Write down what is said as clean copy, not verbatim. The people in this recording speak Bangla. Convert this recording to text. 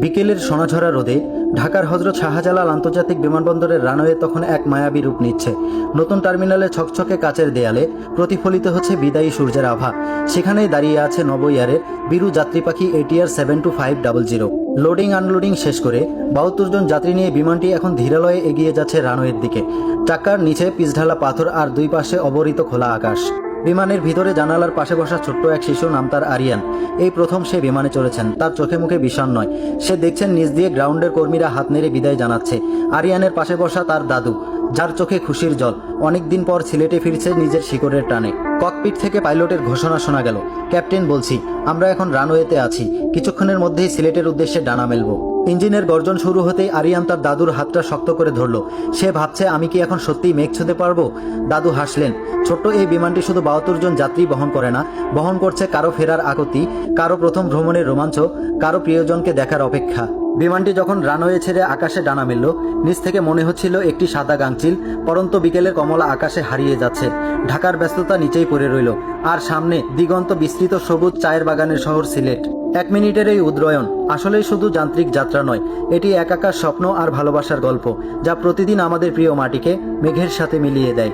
বিকেলের সোনাঝরা রোদে ঢাকার হযরত শাহজালাল আন্তর্জাতিক বিমানবন্দরের রানওয়ে তখন এক মায়াবী রূপ নিচ্ছে। নতুন টার্মিনালে ছকছকে কাচের দেয়ালে প্রতিফলিত হচ্ছে বিদায়ী সূর্যের আভা। সেখানেই দাঁড়িয়ে আছে নব ইয়ারের বীরু যাত্রী পাখি ATR 72500। লোডিং আনলোডিং শেষ করে 72 জন যাত্রী নিয়ে বিমানটি এখন ধীরালয়ে এগিয়ে যাচ্ছে রানওয়ের দিকে। চাকার নিচে পিচঢালা পাথর আর দুই পাশে অবরিত খোলা আকাশ। বিমানের ভিতরে জানালার পাশে বসা ছোট্ট এক শিশু, নাম তার আরিয়ান। এই প্রথম সে বিমানে চড়েছেন। তার চোখে মুখে বিষণ নয়। সে দেখছেন নিচ দিয়ে গ্রাউন্ডের কর্মীরা হাত নেড়ে বিদায় জানাচ্ছে। আরিয়ানের পাশে বসা তার দাদু, যার চোখে খুশির জল। অনেকদিন পর সিলেটে ফিরছে নিজের শিকড়ের টানে। ককপিট থেকে পাইলটের ঘোষণা শোনা গেল, ক্যাপ্টেন বলছি, আমরা এখন রানওয়েতে আছি, কিছুক্ষণের মধ্যেই সিলেটের উদ্দেশ্যে ডানা মেলব। ইঞ্জিনের গর্জন শুরু হতেই আরিয়ান তার দাদুর হাতটা শক্ত করে ধরল। সে ভাবছে, আমি কি এখন সত্যিই মেঘ ছুঁতে পারবো? দাদু হাসলেন। ছোট্ট এই বিমানটি শুধু 72 জন যাত্রী বহন করে না, বহন করছে কারো ফেরার আকুতি, কারো প্রথম ভ্রমণের রোমাঞ্চ, কারো প্রিয়জনকে দেখার অপেক্ষা। বিমানটি যখন রানওয়ে ছেড়ে আকাশে ডানা মেলল, নিচ থেকে মনে হচ্ছিল একটি সাদা গাংচিল পরন্ত বিকেলের কমলা আকাশে হারিয়ে যাচ্ছে। ঢাকার ব্যস্ততা নিচেই পড়ে রইল, আর সামনে দিগন্ত বিস্তৃত সবুজ চায়ের বাগানের শহর সিলেট। 1 মিনিটের এই উদ্রয়ন আসলেই শুধু যান্ত্রিক যাত্রা নয়, এটি একাকার স্বপ্ন আর ভালোবাসার গল্প, যা প্রতিদিন আমাদের প্রিয় মাটিকে মেঘের সাথে মিলিয়ে দেয়।